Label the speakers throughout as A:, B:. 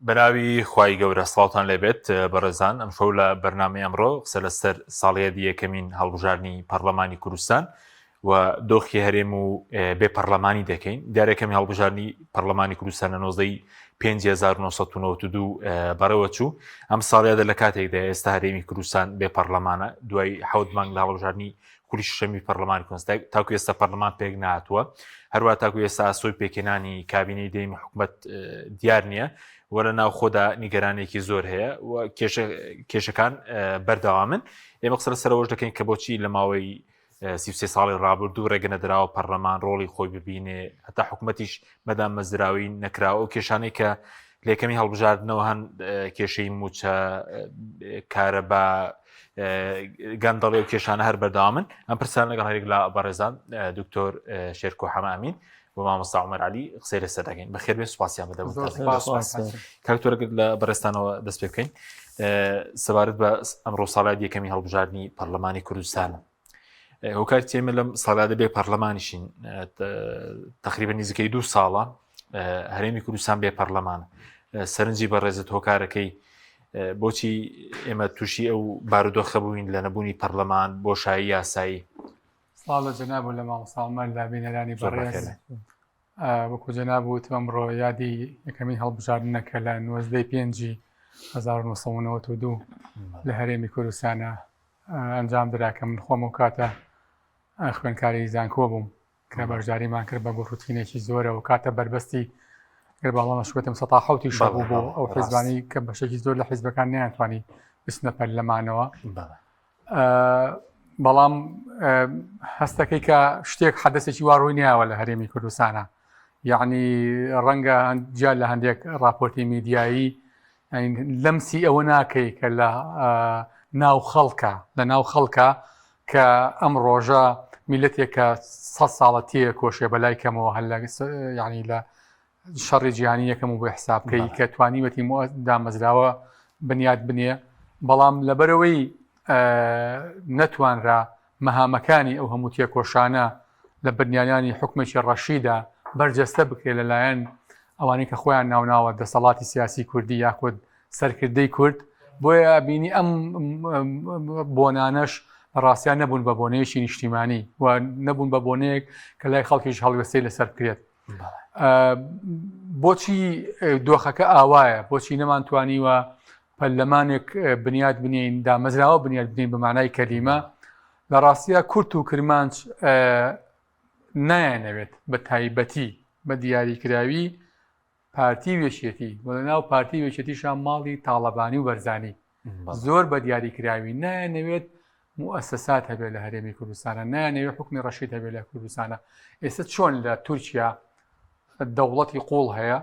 A: بەناوی خوای گەورە سڵاوتان لێبێت بەڕێزان ئەم شەو لە بەرنامەی ئەمڕۆ قسە لەسەر ساڵیەتی یەکەمین هەڵبژاردننی پەرلەمانی کوردستان و دۆخی هەرێم و بێ پەرلەمانی دەکەین. دیارەکەمی هەڵبژاردننی پەرلەمانی کوردستانە 5992 بەڕێوە چوو. ئەم ساڵیادە لە کاتێکدا ئێستا هەرێمی کوردستان بێ پەرلەمانە دوای 7 مانگ لە هەڵبژاردننی کوردی شەمی پەرلەمانی کوردستان تاکو ئێستا پەرلەمان پێک نهاتووە، هەروە تاکو ئێستا ئاسۆی پێکێنانی کابینەی دەیمی حکوومەت دیار نییە وەرە ناو خۆدا نیگەرانێکی زۆر هەیە و کێشەکان بەردەوامن. ئێمە قسە لەسەرەوەش دەکەین کە بۆچی لە ماوەی 33 ساڵی ڕابردوو ڕێگەنەدراوە پەرلەمان ڕۆڵی خۆی ببینێ، هەتا حکوومەتیش مەدام مەزراوی نەکراوە و کێشانەی کە لە یەکەمی هەڵبژاردنەوە هەن کێشەی موچە کارەبا گەندەڵێ و کێشانە هەر بەردەوامن. ئەم پرسیان لەگەڵ هەرێک لە بەڕێزان دکتۆر شێرکۆ حەمامین و مامۆستا عومەر عەلی قسەی لەسەر دەکەین. بەخێر بێ، سوپاسیان بدەم کاکتۆرەگەر لە بەڕێستانەوە دەست پێ بکەین سەبارەت بە ئەمڕۆ ساڵیادی یەکەمی هەڵبژاردننی پەرلەمانی کوردستانە. هۆکاری تێمە لەم ساڵیادە بێ پەرلەمانیشین تقریبا نزیکەی 2 ساڵە هەرێمی کوردستان بێ پەرلەمانە. سەرنجی بەڕێزت هۆکارەکەی بۆچی ئێمە تووشی ئەو بارودۆخە بووین لە نەبوونی پەرلەمان بۆشایی یاسایی؟
B: ساڵە جەنابوو لە ماڵ ساڵمە لابینەرانی بەڕێز وەکو جەنابوت ئەمڕۆ یادی یەکەمین هەڵبژاردنەکە لە 1992 لە هەرێمی کوردستانە ئەنجام درا کە من خۆم و کاتە خوێندکاری زانکۆ بووم کە بەشداریمان کرد بە گۆڕوتینێکی زۆرە و کاتە بربەستی گەرباڵامە شوێتم 1970 شەبوو بۆ ئەو حیزبانی کە بەشێکی زۆر لە حیزبەکان نەیانتوانی بچنە پەرلەمانەوە. بەڵام هەستەکەی کە شتێک حەدەسێکی وا ڕووی نیاوە لە هەرێمی کوردستانە، یعنی ڕەنگە جا لە هەندێک راپۆرتی میدیایی لەمسی ئەوە ناکەی کە لە ناو خەڵکە کە ئەم ڕۆژە میلەتێکە 100 ساڵە تێ کۆشێ بەلای کەمەوە هەل ینی لە شەڕی جیهانی یەکەم و بۆ حسابکەی کە توانیوەتی دامەزراوە بنیاد بنێ، بەڵام لەبەرەوەی نەتوانرا مەهامەکانی ئەو هەموو تێکۆشانە لە بنیانانی حکومێکی ڕەشیدا بەرجەستە بکرێت لەلایەن ئەوانەی کە خۆیان ناوناوە دەسەڵاتی سیاسی کوردی یاخود سەرکردەی کورد، بۆیە بینی ئەم بۆنانەش ڕاستیان نەبوون بە بۆنەیەکی نیشتیمانی و نەبوون بە بۆنەیەک کە لای خەڵکیش هەڵوێستەی لەسەر بکرێت. بۆچی دۆخەکە ئاوایە؟ بۆچی نەمانتوانیوە پەرلەمانێک بنیاد بنین، دامەزراوە بنیاد بنین بە مانای کەلیمە؟ لە ڕاستیە کورد و کرمانج نایانەوێت بە تایبەتی بە دیاریکراوی پارتی وێشێتی و لە ناو پارتی وێشێتیشان ماڵی تاڵەبانی و بەرزانی زۆر بە دیاریکراوی نایانەوێت موسسات هەبێت لە هەرێمی کوردستانە، نایانەوێت حکمی ڕەشید هەبێت لە کوردستانە. ئێستا چۆن لە تورکیا دەوڵەتی قوڵ هەیە،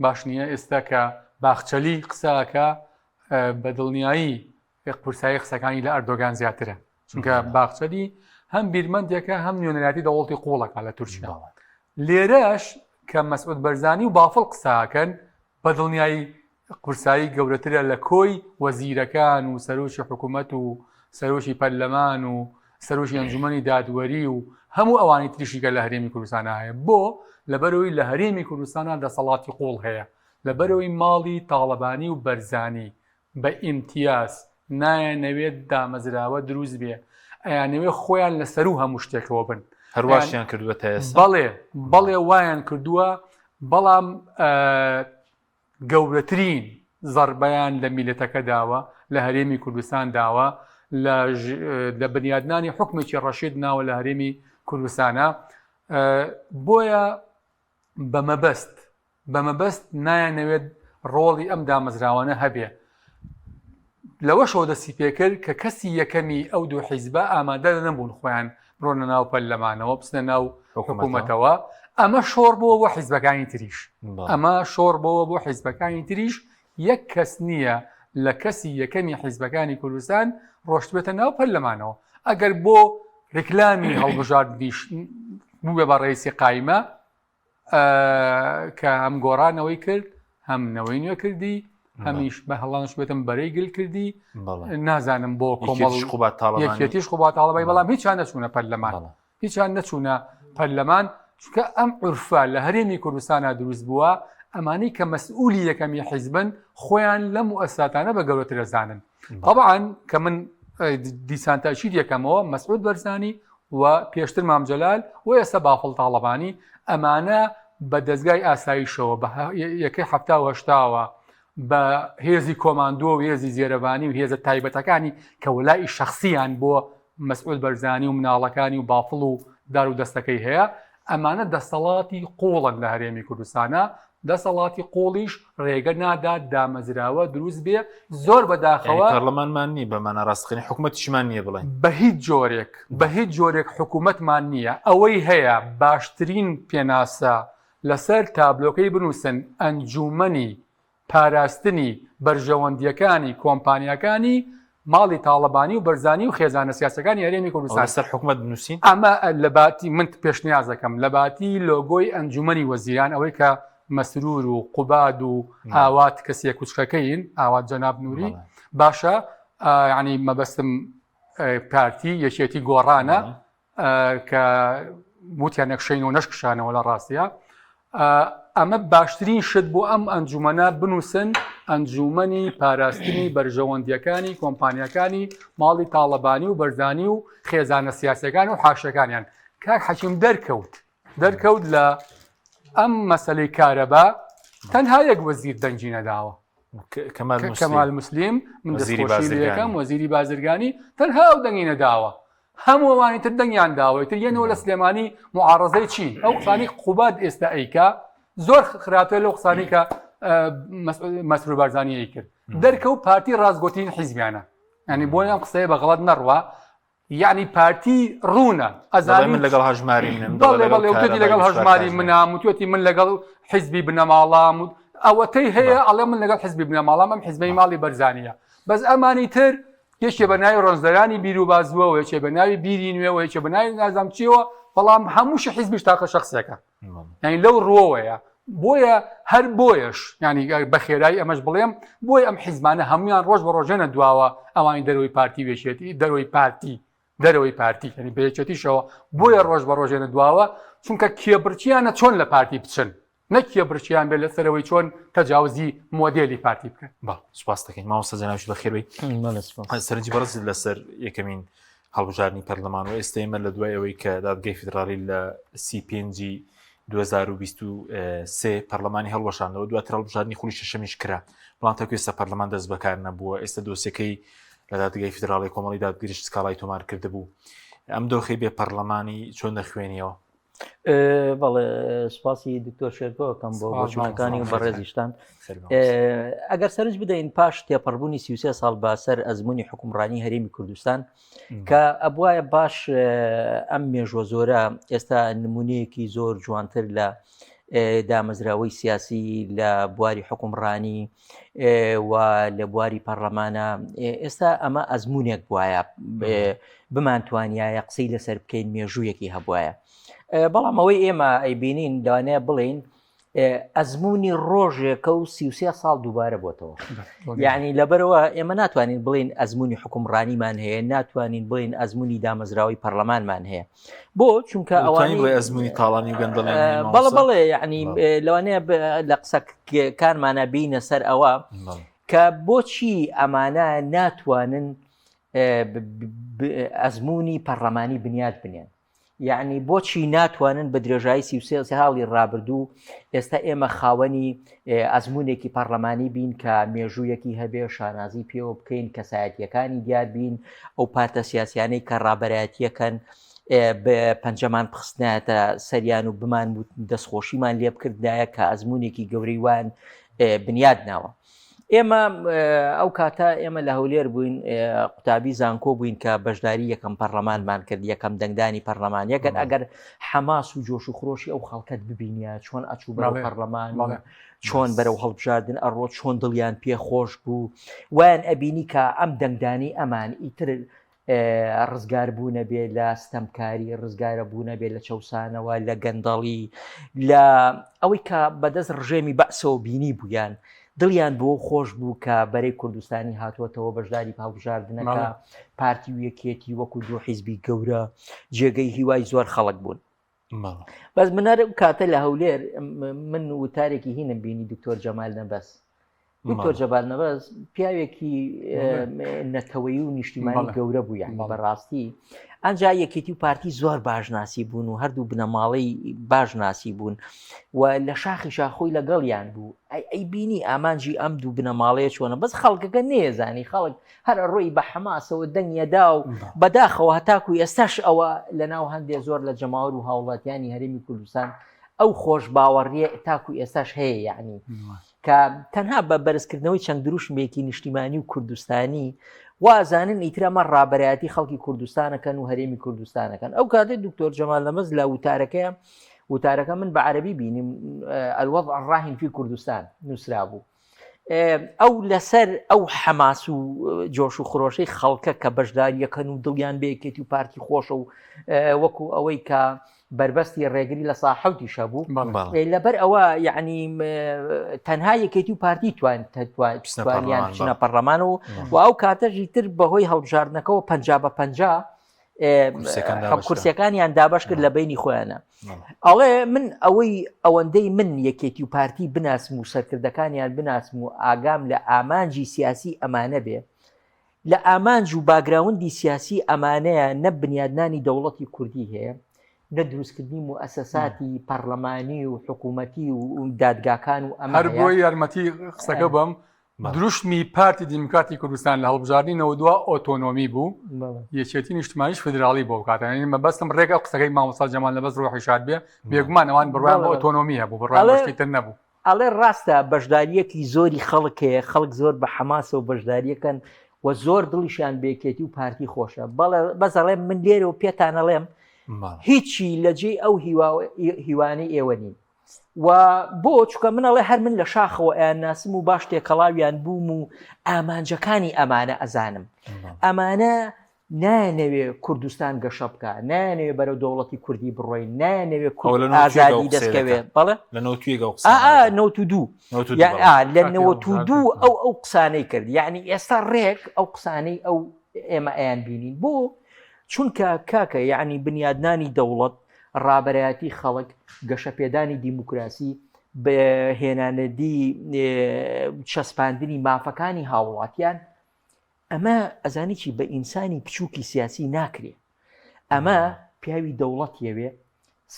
B: باش نییە ئێستا کە باخچەلی قساکە بە دڵنیایی پرسایی قسەکانی لە ئەردۆگان زیاترە، چونکە باخچەلی هەم بیرمەندێکە هەم نوێنەراتی دەوڵەتی قوڵەکە لە تورکیا. لێرەش کە مەسعود بەرزانی و بافڵ قساکەن بە دڵنیایی قورسایی گەورەترە لە کۆی وەزیرەکان و سەرۆکی حکوومەت و سەرۆکی پەرلەمان و سەرۆکی ئەنجومەنی دادوەری و هەموو ئەوانی تریشیکە لە هەرێمی کوردستانە هەیە. بۆ لەبەرەوەی لە هەرێمی کوردستانە دەسەڵاتی قوڵ هەیە، لەبەرەوەی ماڵی تاڵەبانی و بەرزانی بە ئیمتیاز نایانەوێت دامەزراوە دروست بێ، ئەیانەوێت خۆیان لەسەر و هەموو شتێکەوە بن.
A: هەرواشیان کردووەتە ئێستا؟
B: بەڵێ وایان کردووە، بەڵام گەورەترین زەربەیان لە میلەتەکە داوە، لە هەرێمی کوردستان داوە، لە بنیادنانی حکمێکی ڕەشید ناوە لە هەرێمی کوردستانە. بۆیە بەمەبەست نایانەوێت ڕۆڵی ئەم دامەزراوانە هەبێ. لەوەشەوە دەستی پێکرد کە کەسی یەکەمی ئەو دوو حیزبە ئامادە نەبوون خۆیان بڕۆنە ناو پەرلەمانەوە بچنە ناو حکوومەتەوە. ئەمە شۆڕ بووە بۆ حیزبەکانی تریش، یەک کەس نییە لە کەسی یەکەمی حیزبەکانی کوردستان ڕۆشتبێتە ناو پەرلەمانەوە. ئەگەر بۆ ڕێکلامی هەڵبژاردنیش بوو بە ڕئیسی قایمە کە هەم گۆڕانەوەی کرد هەم نەوەی نوێ کردی هەمیش بە هەڵانش بێتم بەرەی گل کردی، نازانم بۆ یەکێتیش خوبات تاڵەبای، بەڵام هیچیان نەچوونە پەرلەمان، چونکە ئەم عورفە لە هەرێمی کوردستانە دروست بووە ئەمانەی کە مەسئولی یەکەمی حیزبن خۆیان لە مؤسساتانە بە گەورەتر دەزانن. طبعاً کە من دیسان تاکید یەکەمەوە مەسعود بەرزانی و پێشتر مام جەلال و ئێستا باڵ تاڵەبانی ئەمانە بە دەستگای ئاساییشەوە بە یەکەی هەفتا و هەشتاوە بە هێزی کۆماندۆ و هێزی زێرەبانی و هێزە تایبەتەکانی کە وەلای شەخصیان بۆ مەسعود بەرزانی و مناڵەکانی و باڵ و دار و دەستەکەی هەیە ئەمانە دەسەڵاتی قوڵن لە هەرێمی کوردستانە دەسەڵاتی قۆڵیش ڕێگە نادات دامەزراوە دروست بێ زۆر بەداخەوە
A: پەرلەمانمان نی بەمانە ڕاستقینی حکوومەتیشمان نییە بڵێن
B: بە هیچ جۆرێک حکوومەتمان نییە ئەوەی هەیە باشترین پێناسە لەسەر تابلۆکەی بنووسن ئەنجومەنی پاراستنی بەرژەوەندیەکانی کۆمپانیەکانی ماڵی تاڵەبانی و بەرزانی و خێزانە سیاسەکانی هەرێمی کوردستان
A: سەر حکوومەت بنووسین
B: ئەمە لە باتی من پێشنیاز دەکەم لە باتی لۆگۆی ئەنجومەنی وەزیران ئەوەی کە مەسرور و قوباد و ئاوات کەسیە کوچکەکەین ئاوات جەناب نووری باشە ینی مەبەستم پارتی یەکێتی گۆڕانە کە وتیان نەخشین و نەشکشانەوە لە ڕاستیە ئەمە باشترین شت بۆ ئەم ئەنجومەنە بنووسن ئەنجومەنی پاراستنی بەرژەوەندیەکانی کۆمپانیەکانی ماڵی تاڵەبانی و بەرزانی و خێزانە سیاسەکان و حاشەکانیان کاک حەکیم دەرکەوت لە ئەم مەسەلەی کارەبا تەنها یەک وەزیر دەنجی نەداوە کەمال موسلیم من دەستخۆشی یەکەم وەزیری بازرگانی تەنها ئەو دەنگی نەداوە هەموو ئەوانی تر دەنگیان داوە تر یەنەوە لە سلێمانی معارەزەی چین ئەو قسانی قوباد ئێستا ئەیکا زۆر خراپتر لەو قسانی کە مەسرور بارزانیەی کرد دەرکەوت پارتی ڕازگۆتین حیزبیانە ینی بۆ ئەم قسەیە بە غەڵەت نەڕوە یعنی پارتی ڕوونە ئەزانین
A: من لەگەڵ هەژماری
B: لەگەڵ هەژماری منام وتوەتی من لەگەڵ حیزبی بنەماڵام و ئەوەتەی هەیە ئەڵێ من لەگەڵ حیزبی بنەماڵام ئەم حیزبەی ماڵی بەرزانیە بەس ئەمانی تر یەکێ بە ناوی ڕۆنزەرانی بیر و بازووە یەکێ بە ناوی بیری نوێەوە یەکێ بە ناوی نازام چیەوە بەڵام هەمووشی حیزبیش تاقە شخصیەکە یعنی لەو ڕۆوەیە بۆیە هەر بۆیش ینی بە خێرایی ئەمەش بڵێم بۆی ئەم حیزبانە هەمویان ڕۆژ بە ڕۆژێنە دواوە ئەوانی دەرەوەی پارتی وێشێتی دەرەوەی پارتی ینی بەیەکێتیشەوە بۆیە ڕۆژ بە ڕۆژێنە دواوە چونکە کێبرچیانە چۆن لە پارتی بچن نەکیە برچیان بێت لەسەرەوەی چۆن تەجاوزی مۆدێلی پارتی بکەن
A: سوپاس دەکەین مامۆستا جەنابی بە خێرەوەی سەرنجی بەڕست لەسەر یەکەمین هەڵبژاردننی پەرلەمان و ئێستا ئێمە لە دوای ئەوەی کە دادگای فیدراڵی لە 2023 پەرلەمانی هەڵوەشاندەوە دواتر هەڵبژاردننی خولی شەشەمیش کرا بەڵام تاکو ئێستا پەرلەمان دەست بەکار نەبووە ئێستا دۆسیەکەی لە دادگای فیدراڵی کۆمەڵی دادگریشت سکاڵای تۆمار کردبوو ئەم دۆخی بێ پەرلەمانی چۆن دەخوێنیەوە
C: بەڵێ سوپاسی دکتۆر شێرکۆکەم بۆ بۆچمەکانی و بەڕێزیشتان ئەگەر سەرنج بدەین پاش تێپەڕبوونی 33 ساڵ باسەر ئەزمموی حکومڕانی هەرێمی کوردستان کە ئەبوایە باش ئەم مێژوە زۆرە ئێستا نمونەیەکی زۆر جوانتر لە دامەزراوەی سیاسی لە بواری حکومڕانی و لە بواری پەرلەمانە ئێستا ئەمە ئەزمموونێک بواە بمانتوانایە قسەی لەسەر بکەین مێژوویەکی هەبواە بەڵام ئەوەی ئێمە ئەیبینین داوانەیە بڵین ئەزمموی ڕۆژێکە و 33 ساڵ دووبارە بۆتەوە یعنی لەبەرەوە ئێمە ناتوانین بڵین ئەزمموی حکومڕانیمان هەیە ناتوانین بڵین ئەزمموی دامەزراوی پەرلەمانمان هەیە بۆ چونکە ئەوانی
A: ئەزمموی تاڵانی و گەندڵ
C: بەڵێ یعنی لەوانەیە لە قسەکانمانە بینە سەر ئەوە کە بۆچی ئەمانە ناتوانن ئەزمموی پەرلەمانی بنیاد بنێن یعنی بۆچی ناتوانن بە درێژایی 33 ساڵی ڕابردوو ئێستا ئێمە خاوەنی ئەزمموونێکی پەرلەمانی بین کە مێژوویەکی هەبێ شانازی پێوە بکەین کەسایەتیەکانی دیار بین ئەو پارتە سیاسیانەی کە ڕابەرایەتیەکەن بە پەنجەمان پخستنایەتە سەریان و بمان دەستخۆشیمان لێ بکردایە کە ئەزمموونێکی گەورەی وان بنیاد ناوە ئێمە ئەو کاتە ئێمە لە هەولێر بووین قوتابی زانکۆ بووین کە بەشداری یەکەم پەرلەمانمان کرد یەکەم دەنگدانی پەرلەمان یەکەن ئەگەر حەماس و جۆش و خۆشی ئەو خەڵکەت ببینە چۆن ئەچوو بەرەو پەرلەمان چۆن بەرەو هەڵبژاردن ئەڕۆ چۆن دڵیان پێ خۆش بوو وایان ئەبینی کە ئەم دەنگدانی ئەمان ئیتر ڕزگار بوونە بێ لە ستەمکاری ڕزگارە بوونە بێ لە چەوسانەوە لە گەندەڵی لە ئەوەی کە بەدەست ڕژێمی بەعسەوە بینی بوویان دڵیان بۆ خۆش بوو کە بەرەی کوردستانی هاتووەتەوە بەشداری هەڵبژاردنەکە پارتی و یەکێتی وەکو دوو حیزبی گەورە جێگەی هیوای زۆر خەڵک بوون بەس منەر کاتە لە هەولێر من وتارێکی هینم بینی دکتۆر جەمال نەبەس. دکتۆر جەمال نەبەس پیاوێکی نەتەوەیی و نیشتیمانی گەورە بوو، یعنی بەڕاستی ئەنجا یەکێتی و پارتی زۆر باشناسی بوون و هەردوو بنەماڵەی باشناسی بوون و لە شاخی شاخۆی لەگەڵیان بوو. ئەی بینی ئامانجی ئەم دوو بنەماڵەیە چۆنە، بەس خەڵکەکە نێزانی خەڵک هەر ڕۆی بە حەماسەوە دەنگێدا و بەداخەوە هەتاکو ئێستاش ئەوە لە ناو هەندێک زۆر لە جەماوەر و هاوڵاتیانی هەرێمی کوردستان ئەو خۆش باوەڕیە تاکو ئێستاش هەیە، یعنی کە تەنها بە بەرزکردنەوەی چەند دروشمێکی نیشتیمانی و کوردستانی وازانن ئیترەمە ڕابەرایەتی خەڵکی کوردستانەکەن و هەرێمی کوردستانەکەن. ئەو کاتێ دکتۆر جەمال نەمەز لە وتارەکە من بە عەرەبی بینیم الوضع الراهن في کوردستان نووسرا بوو. ئەو لەسەر ئەو حەماس و جۆش و خڕۆشەی خەڵکە کە بەشداریەکەن و دڵیان بەیەکێتی و پارتی خۆشە و وەکو ئەوەی کە بربەستی ڕێگری لە ساحەوتی شەبوو لەبەر ئەوە یعنی تەنها یەکێتی و پارتی توانیان بچنە پەرلەمانەوە و ئەو کاتەژی تر بەهۆی هەڵبژاردنەکەەوە 50 بە 50 کورسیەکانیان دابش کرد لە بینی خۆیانە. ئەڵێ من ئەوەندەی من یەکێتی و پارتی بناسم و سەرکردەکانیان بناسم و ئاگام لە ئامانجی سیاسی ئەمانە بێ، لە ئامانج و باگراوندی سیاسی ئەمانەیە نە بنیادنانی دەوڵەتی کوردی هەیە، نە دروستکردنی مؤسساتی پەرلەمانی و حکوومەتی و دادگاکان و ئەمە
B: هەر بۆی یارمەتی قسەکە بەم دروشمی پارتی دیموکراتی کوردستان لە هەڵبژاردنەوە دووە ئۆتۆنۆمی بوو، یەکێتی نیشتیمانیش فدراڵی بۆ کاتەی مەبەستم ڕێگە قسەکەی مامۆستا جەمال نەبەس ڕۆحی شاد بێ بێگومان ئەوان بڕوان بە ئۆتۆنۆمی هەبوو بڕوانتر نەبوو.
C: ئەڵێ ڕاستە بەشداریەکی زۆری خەڵکەیە، خەڵک زۆر بە حەماسە و بەشداریەکەن و زۆر دڵیشیان بێکێتی و پارتی خۆشە. بەس ئەڵێ من لێرەوە پێتانەڵێم هیچی لەجێ ئەو هیوانەی ئێوە نین و بۆ چکە منەڵێ هەر من لە شاخەوە ئەیان ناسم و باش تێکەڵاویان بووم و ئامانجەکانی ئەمانە ئەزانم. ئەمانە نانەوێ کوردستان گەشە بکە، نانەوێ بەرەو دەوڵەتی کوردی بڕۆین، نانەوێ ئازادی دەستکەوێ. بەڵێ
A: لە 92
C: لە 92 ئەو قسانەی کرد، یعنی ئێستا ڕێک ئەو قسانەی ئەو ئێمە ئەیان بینین بۆ چونکە کاکە یعنی بنیادنانی دەوڵەت، ڕابەرایەتی خەڵک، گەشەپێدانی دیموکراسی، بەهێنانەدی چەسپاندنی مافەکانی هاوڵاتیان، ئەمە ئەزانی چی بە ئینسانی بچووکی سیاسی ناکرێت. ئەمە پیاوی دەوڵەتیەوێ،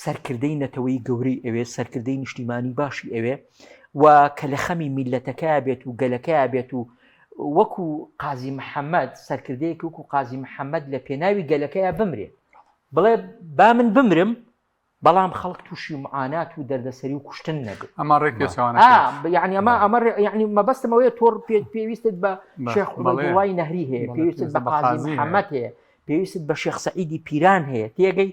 C: سەرکردەی نەتەوەی گەورەی ئەوێ، سەرکردەی نیشتیمانی باشی ئەوێ و کە لە خەمی میلەتەکە بێت و گەلەکە بێت و وەکو قازی محەممەد سەرکردەیەکی وەکو قازی محەممەد لە پێناوی گەلەکەیە بمرێت، بڵێ با من بمرم بەڵام خەڵک تووشی معانات و دەردەسەری و کوشتن نەبێت.
B: ئەمە ڕێکێکوانە
C: یعنی ئەمە مەبەستمەوەیە تۆر پێویستت بە شێخ عوبەیدوڵای نەهری هەیە، پێویستت بە قازی محەممەد هەیە، پێویستت بە شێخ سەعیدی پیران هەیە، تێگەی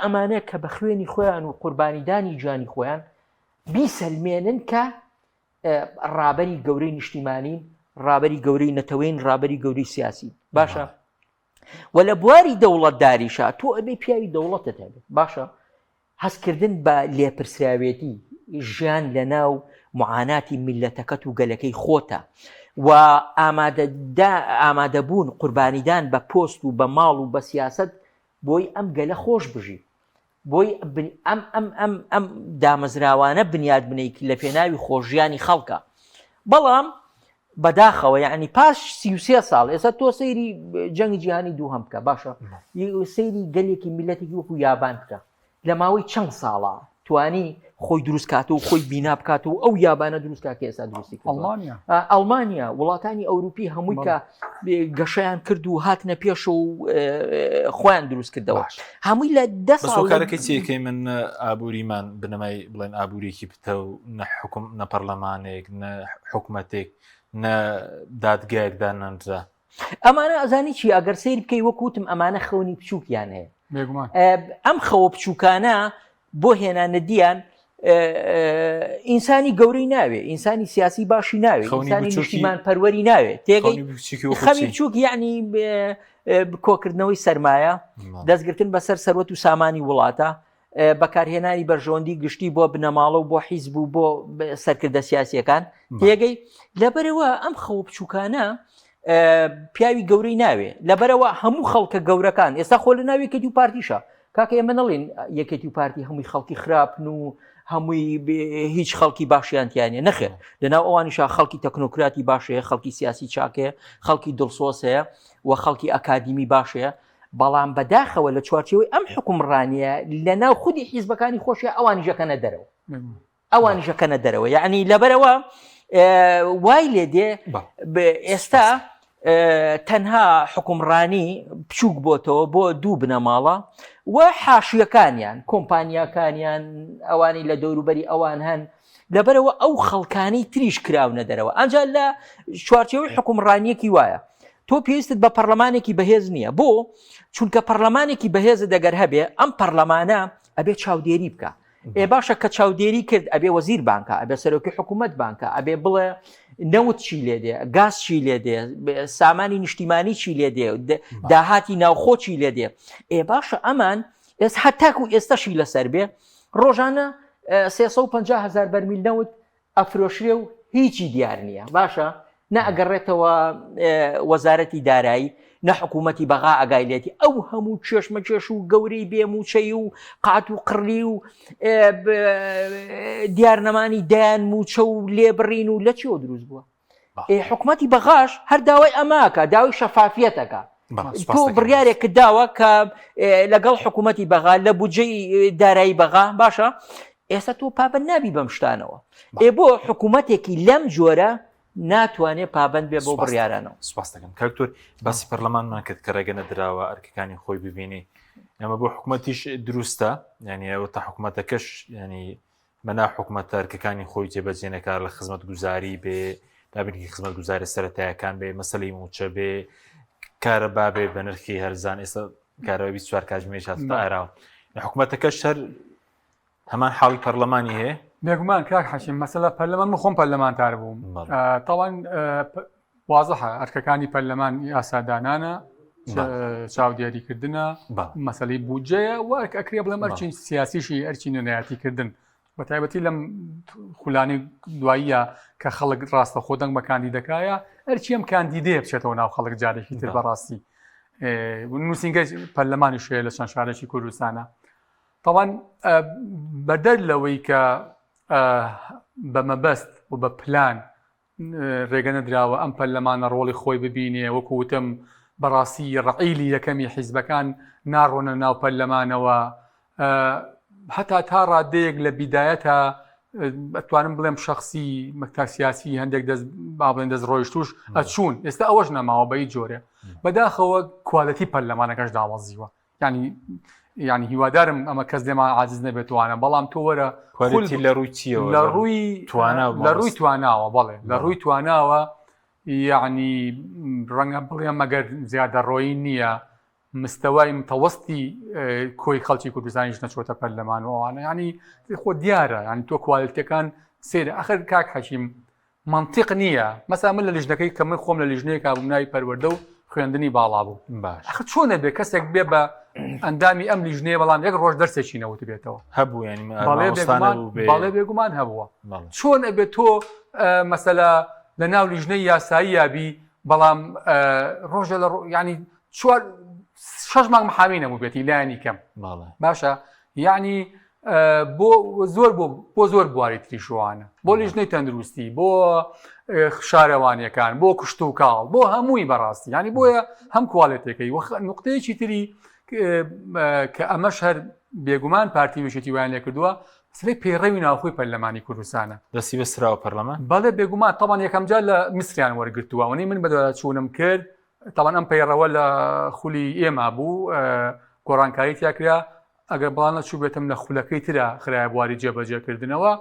C: ئەمانە کە بە خوێنی خۆیان و قوربانیدانی جانی خۆیان بیسەلمێنن کە ڕابەری گەورەی نیشتیمانی، ڕابەری گەورەی نەتەوەین، ڕابەری گەورەی سیاسی باشە. و لە بواری دەوڵەتداریشە تۆ ئەبێ پیاوی دەوڵەتت هەبێت باشە. هەستکردن بە لێپرسراوێتی ژیان لە ناو معاناتی میلەتەکەت و گەلەکەی خۆتە و ئامادەبوون قوربانیدان بە پۆست و بە ماڵ و بە سیاست بۆی ئەم گەلە خۆش بژی، بۆی ئەم دامەزراوانە بنیاد بنەیەکی لە پێناوی خۆشیانی خەڵکە. بەڵام بەداخەوە یعنی پاش 33 ساڵ ئێستا تۆ سەیری جەنگی جیهانی دووهەم بکە باشە، سەیری گەلێکی میلەتێکی وەکو یابان بکە، لە ماوەی چەند ساڵە توانی خۆی دروست کاتەوە و خۆی بینا بکاتەوە ئەو یابانە دروست کاکە ئێستا دروستی کرد. ئەڵمانیا وڵاتانی ئەوروپی هەمووی کە گەشەیان کرد و هاتنە پێش و خۆیان دروست کردەوە هەمووی لە 10 ساڵ.
A: کارەکەی چیەکەی من ئابووریمان بنەمای بڵێن ئابوورێکی پتە و نە پەرلەمانێک نە حکوومەتێک نە دادگایەکدا نەنجا
C: ئەمانە ئەزانی چی ئەگەر سیر بکەی وەکوتم ئەمانە خەونی بچووکیان هەیە. ئەم خەوە بچووکانە بۆ هێنانەدیان ئینسانی گەورەی ناوێ، ئینسانی سیاسی باشی ناوێ، ئینسانی نیشتیمان پەروەری ناوێ، تێگەی خەمی بچووک یعنی کۆکردنەوەی سەرمایە، دەستگرتن بەسەر سەروەت و سامانی وڵاتە، بەکارهێنانی بەرژەوەندی گشتی بۆ بنەماڵە و بۆ حیزب و بۆ سەرکردە سیاسیەکان، تێگەی لەبەرەوە ئەم خەوە بچووکانە پیاوی گەورەی ناوێ، لەبەرەوە هەموو خەڵکە گەورەکان ئێستا خۆ لە ناوێکەتی و پارتیشە کاکە ئێمە نەڵێن یەکێتی و پارتی هەمووی خەڵکی خراپن و هەمووی هیچ خەڵکی باشیانتیانە نەخێر لەناو ئەوانیشا خەڵکی تەکنۆکراتی باشەیە خەڵکی سیاسی چاکەیە خەڵکی دڵسۆز هەیە و خەڵکی ئەکادیمی باشەیە بەڵام بەداخەوە لە چوارچێوەی ئەم حکومڕانیە لەناو خودی حیزبەکانی خۆشیە ئەوانیژەکەنە دەرەوە ئەوانیژەکەنە دەرەوە یعنی لەبەرەوە وای لێ دێ ئێستا تەنها حکومڕانی بچووک بۆتەوە بۆ دوو بنەماڵە و حاشیەکانیان کۆمپانیاکانیان ئەوانی لە دەوروبەری ئەوان هەن لەبەرەوە ئەو خەڵکانی تریش کراونە دەرەوە ئەنجا لە چوارچێوەی حکومڕانیەکی وایە تۆ پێویستت بە پەرلەمانێکی بەهێز نییە بۆ چونکە پەرلەمانێکی بەهێزە دەگەر هەبێ ئەم پەرلەمانە ئەبێ چاودێری بکە باشە کە چاودێری کرد ئەبێ وەزیر بانکە ئەبێ سەرۆکی حکوومەت بانکە ئەبێ بڵێ نەوت چی لێ دێ گاز چی لێ دێ سامانی نیشتیمانی چی لێ دێ داهاتی ناوخۆ چی لێ دێ باشە ئەمان هەتاکو ئێستاشی لەسەر بێ ڕۆژانە 350,000 بەرمیل نەوت ئەفرۆشرێ و هیچی دیار نییە باشە نەئەگەڕێتەوە وەزارەتی دارایی نە حکوومەتی بەغا ئەگایلێتی ئەو هەموو چێشمەچێش و گەورەی بێموچەی و قات و قڕلی و دیارنەمانی دایان موچە و لێبڕین و لە چیەوە دروست بووە حکوومەتی بەغاش هەر داوای ئەماکە داوای شەفافیەتەکە تۆ بڕیارێک داوە کە لەگەڵ حکوومەتی بەغا لە بودجەی دارایی بەغا باشە ئێستا تۆ پابەند نابی بەم شتانەوە بۆ حکوومەتێکی لەم جۆرە ناتوانێت پابند بێ بۆ بڕیارانەوە
A: سپاس دەکەم کاکتۆر باسی پەرلەمانمان کرد کە ڕێگە نەدراوە ئەرکەکانی خۆی ببینی ئەمە بۆ حکوومەتیش دروستە ینی ئەوە تا حکوومەتەکەش ینی مەنا حکوومەتە ئەرکەکانی خۆی جێبەجێنەکار لە خزمەت گوزاری بێ دابینی خزمەت گوزاری سەرەتایەکان بێ مەسەلەی موچە بێ کارە بابێ بە نرخی هەرزان ئێستا کارەوە 24 کاتژمێر هاتوتە ئاراوە حکوومەتەکەش هەر هەمان حاڵی پەرلەمانی هەیە
B: بێگومان کاک حەشیم مەسەلە پەرلەمان من خۆم پەرلەمانتار بووم تاوان وازەحە ئەرکەکانی پەرلەمان یاسادانانە چاودێریکردنە مەسەلەی بودجەیە و ئەکرێ بڵێم ئەرچین سیاسیشی ئەرچی نوێنایەتیکردن بە تایبەتی لەم خولانی دواییە کە خەڵک ڕاستە خۆدەنگ بە کاندیدەکایە ئەرچی ئەم کاندیدەیە بچێتەوە ناو خەڵک جارێکی تر بەڕاستی نووسینگە پەرلەمانی شوێ لە چەند شارێکی کوردستانە تاوان بەدەر لەوەی کە بە مەبەست و بە پلان ڕێگە نەدراوە ئەم پەرلەمانە ڕۆڵی خۆی ببینێ وەکوتم بەڕاستی ڕعیلی یەکەمی حیزبەکان ناڕۆنە ناو پەرلەمانەوە هەتا تا ڕادەیەک لە بیدایەتە ئەتوانم بڵێم شخصی مەکتب سیاسی هەندێک بابڵێن دەست ڕۆیشتوش ئەچوون ئێستا ئەوەش نەماوە بە هیچ جۆرە بەداخەوە کوالەتی پەرلەمانەکەش داوەزیوە ینی هیوادارم ئەمە کەس دێمان عاجز نەبێتوانە بەڵام تۆ وەرە
A: لە ڕووی چیەوە
B: لە ڕووی تواناوە بەڵێ لە ڕووی تواناوە یعنی ڕەنگە بڵێم مەگەر زیادە ڕۆیی نییە مستەوای متەوەستی کۆی خەڵکی کوردستانیش نەچۆتە پەرلەمانەوەوانە ینی خۆ دیارە ینی تۆ کوالتەکان سێرە ئەخر کاک حەشیم منطق نییە مەسا من لە لیژنەکەی کە من خۆم لە لیژنەیە کابووناوی پەروەردە و خوێندنی باڵا بوو ئەخ چۆنە بێ کەسێک بێ بە ئەندامی ئەم لیژنەیە بەڵام یەک ڕۆژ دەرسێکی نەوت بێتەوە
A: هەبوو
B: باڵێ بێگومان هەبووە چۆن ئەبێت تۆ مەسەلا لە ناو لیژنەی یاسایی یابی بەڵام ڕۆژە لە ینی 6 مانگ محامی نەبوو بێتی لایەنی کەم باشە یعنی بۆ زۆر بواری تریشوانە بۆ لیژنەی تەندروستی بۆ شارەوانیەکان بۆ کشت و کاڵ بۆ هەمووی بەڕاستی ینی بۆیە هەم کوالێتەکەی نقطەیەکی تری کە ئەمەش هەر بێگومان پارتی وێشێتی ویان لێ کردووە سلەی پێڕەوی ناوخۆی پەرلەمانی کوردستانە
A: دەستی بەسراوە پەرلەمان
B: بەڵێ بێگومان تاوان یەکەم جار لە میسریان وەرگرتووە وەنی من بەدەوە چوونم کرد تاوان ئەم پەیڕەوە لە خولی ئێمە بوو گۆڕانکاری تیاکرا ئەگەر بەڵام نەچوو بێتم لە خولەکەی ترە خراە بواری جێبەجێکردنەوە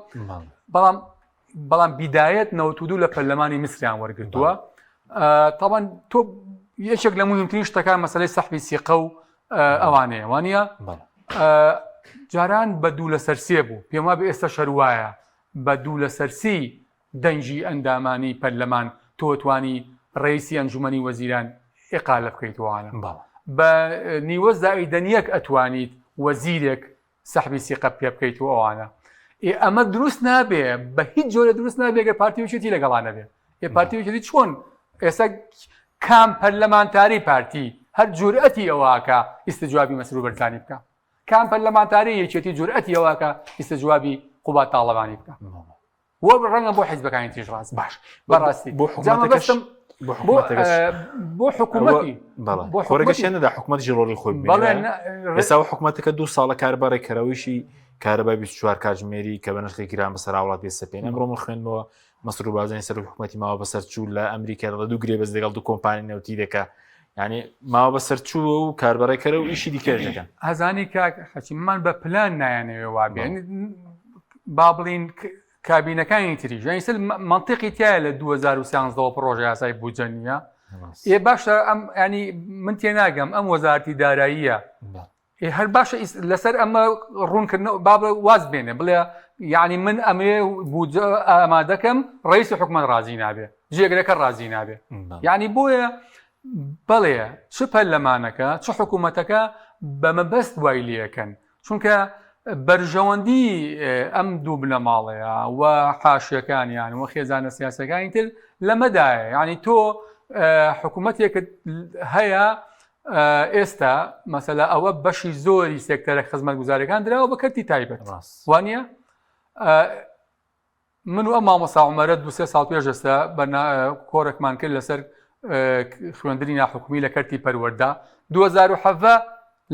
B: بەڵام بیدایەت 92 لە پەرلەمانی میسریان وەرگرتووە تاوان تۆ یەکێک لە مهمترین شتەکان مەسەلەی سەحبی سیقە و ئەوانەیە وانە جاران بە دوو لە سەرسێ بوو پێم وایە ئێستا شەروایە بە دوو لە سەرسی دەنجی ئەندامانی پەرلەمان تۆتوانی ڕئیسی ئەنجومەنی وەزیران ئێقالە بکەیتوانە بە نیوە زائیدەنیەک ئەتوانیت وەزیرێک سەحبی سیقە پێ بکەیتەوە ئەوانە ئەمە دروست نابێ بە هیچ جۆرە دروست نابێ گە پارتی وێچێتی لەگەڵانە بێ پارتی وێچێتی چۆن ئێستا کام پەرلەمانتاری پارتی هەر جورئەتی ئەوەکە ئیستیجوابی مەسئول بەرزانی بکە کام پەرلەمانتاری یەکێتی جورئەتیەوە کە ئێستا جوابی قوبات تاڵەبانی بکە وە ڕەنگە بۆ حیزبەکانی تریش ڕاست باش بەڕاستی بۆ حکوومەتی
A: خۆرەگەشێنەدا حکوومەتی ڕۆڵی خۆی ئێستا حکوومەتەکە 2 ساڵە کاربارێک کەرەوەیشی کارەبای 24 کاتژمێری کە بە نرخی گران بەسەر وڵات بێ سەپێن ئەمڕۆ من خوێنمەوە مەسرور بازانی سەر حکوومەتی ماوە بەسەرچوو لە ئەمریکا لە 2 گرێ بەس لەگەڵ 2 کۆمپانی نەوتی دەکە یعنی ماوە بەسەرچووە و کاربارەکەرە و ئیشی دیکەش دەکەن
B: هەزانی کاک حەچیمان بە پلان نایانەوێ وابێن با بڵین کابینەکانی تری ژەنیسل منطقی تایە لە 2013 پرۆژە یاسای بودجە نیە ئێ باشە ئەم ینی من تێناگەم ئەم وەزارەتی داراییە هەر باشە لەسەر ئەمە ڕوونکردن با واز بێنێ بڵێ یعنی من ئەمێ بودجە ئامادەکەم ڕئیسی حکومەت ڕازی نابێ جێگرەکە ڕازی نابێ یعنی بۆیە بەڵێ چ پەرلەمانەکە چ حکوومەتەکە بە مەبەست دوای لەکەن چونکە بەرژەوەندی ئەم دوو بنەماڵەیە و حاشیەکانیان و خێزانە سیاسەکانی تر لەمەدایە ینی تۆ حکوومەتێکت هەیە ئێستا مەسەلا ئەوە بەشی زۆری سێکتەرە خزمەت گوزاریەکان درراوە بە کەرتی تایبەت وانە من و ئەم مامۆستا عومەرە 2-3 ساڵ پێش ئێستا کۆرەکمان کرد لەسەر خوێندنی ناحکومی لە کەرتی پەروەردە 2007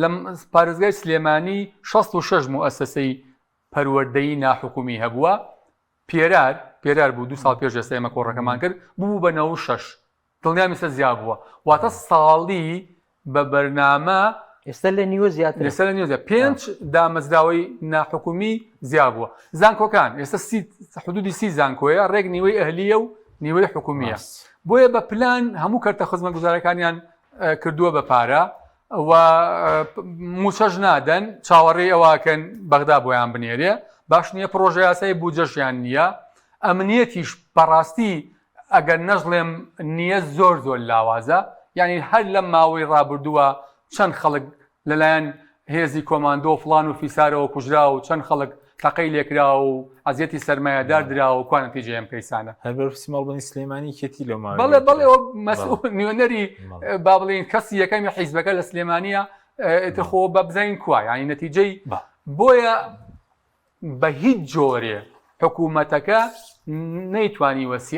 B: لە پارێزگای سلێمانی 66 موسسەی پەروەردەیی ناحکومی هەبووە پێرار بوو 2 ساڵ پێش ئێستا ئێمە کۆڕەکەمان کرد بوو بە 96 دڵنیامیسە زیاد بووە واتە ساڵی بە بەرنامە
C: ئێستا لە نیوە زیاتر
B: لەسەر لە نیوە 5 دامەزراوەی ناحکومی زیاد بووە زانکۆکان ئێستا حدودی 30 زانکۆیە ڕێک نیوەی ئەهلیە و نیوەی حکومیە بۆیە بە پلان هەموو کەرتە خزمەت گوزارەکانیان کردووە بە پارە و موچەش نادەن چاوەڕێی ئەوواکەن بەغدا بۆیان بنێرێ باش نییە پرۆژە یاسای بودجەشیان نییە ئەمنیەتیش بەڕاستی ئەگەر نەژڵێم نییە زۆر لاوازە یعنی هەر لەم ماوەی ڕابردووە چەند خەڵک لەلایەن هێزی کۆماندۆ فڵان و فیسارەوە کوژرا و چەند خەڵک تەقەی لێکرا و ئازیەتی سەرمایەدار درا و کوانەتیجێ ئەم کەیسانە
A: هەربەرپرسی ماڵبەنی سلێمانی کێتی لەو ماوەیە
B: بەڵێ ئەوە مەسئول نوێنەری با بڵێن کەسی یەکەمی حیزبەکە لە سلێمانیە خۆ بە بزین کووە ینی نەتیجەی بۆیە بە هیچ جۆرێ حکوومەتەکە نەیتوانی وەسی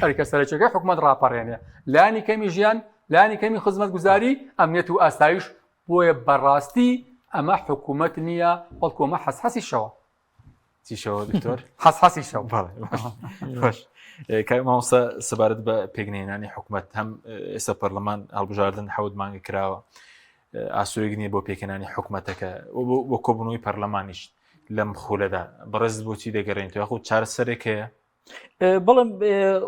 B: ئەرکە سەرچەکە حکوومەت ڕاپەڕێنێ لانی کەمی ژیان لانی کەمی خزمەت گوزاری ئەمنیەت و ئاسایش بۆیە بەڕاستی ئەمە حکوومەت نییە بەڵکۆمە حەسحەسی شەوە
A: چیشەوە دکتۆر
B: حەسحەسی شەو
A: مامۆستا سەبارەت بە پێگنێنانی حکوومەت هەم ئێستا پەرلەمان هەڵبژاردن 7 مانگە کراوە ئاسوۆیەک نییە بۆ پێکەنانی حکوومەتەکە بۆ کۆبوونەوەی پەرلەمانیش لەم خولەدا بەڕێز بۆچی دەگەڕێن تو خۆ چارەسەرێک هەیە
C: بەڵام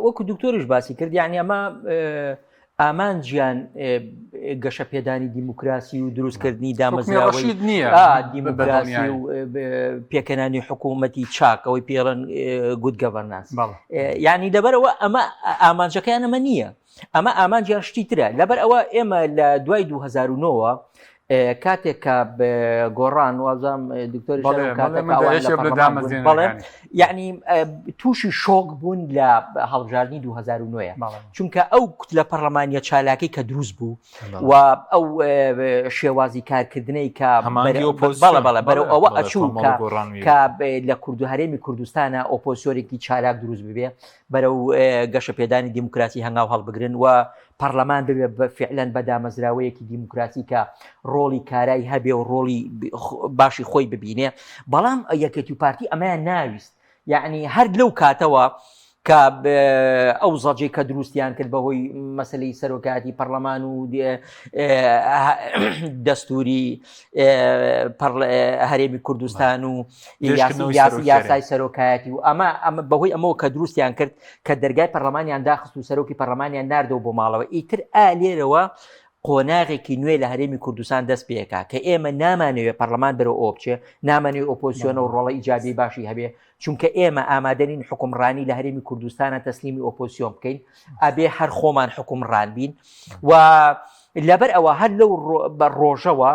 C: وەکو دکتۆریش باسی کرد یعنی ئەمە ئامانجیان گەشە پێدانی دیموکراسی و دروستکردنی دامەزراوەی دیموکراسی و پێکەنانی حکوومەتی چاکەوەی پێڵەن گود گەڤەرنانس یعنی لەبەرەوە ئەمە ئامانجەکەیان ئەمە نییە ئەمە ئامانجیان شتی ترە لەبەر ئەوە ئێمە لە دوای 2009 کاتێک کە گۆڕان وازام دکتۆری بەڵێ یعنی تووشی شۆک بوون لە هەڵبژاردننی 2009 چونکە ئەو لە پەرلەمانیە چالاکی کە دروست بوو و ئەو شێوازی کارکردنەی کە بەڵە بەرەو ئەوە ئەچوو کە لە هەرێمی کوردستانە ئۆپۆزیۆرێکی چالاک دروست ببێ بەرەو گەشە پێدانی دیموکراسی هەنگاو هەڵبگرن و پەرلەمان ببێت فعلەن بە دامەزراوەیەکی دیموکراسی کە ڕۆڵی کارایی هەبێ و ڕۆڵی باشی خۆی ببینێ بەڵام یەکێتی و پارتی ئەمەیان ناویست یعنی هەر لەو کاتەوە کە ئەو زەجێ کە دروستیان کرد بەهۆی مەسلەی سەرۆکاتی پەرلەمان و دەستوری هەرێمی کوردستان و یاسای سەرۆکایەتی و ئەمە بەهۆی ئەمەوە کە دروستیان کرد کە دەرگای پەرلەمانیان داخست و سەرۆکی پەرلەمانیان ناردەوە بۆ ماڵەوە ئیتر لێرەوە قۆناغێکی نوێ لە هەرێمی کوردستان دەست پێکا کە ئێمە نامانەوێت پەرلەمان بەرەوە ئەو بچێ نامانەوێت ئۆپۆزیۆنە و ڕۆڵە ئیجابی باشی هەبێ چونکە ئێمە ئامادەرین حکومڕانی لە هەرێمی کوردستانە تەسلیمی ئۆپۆزیۆن بکەین ئەبێ هەر خۆمان حکومڕان بین و لەبەر ئەوە هەر لەو بە ڕۆژەوە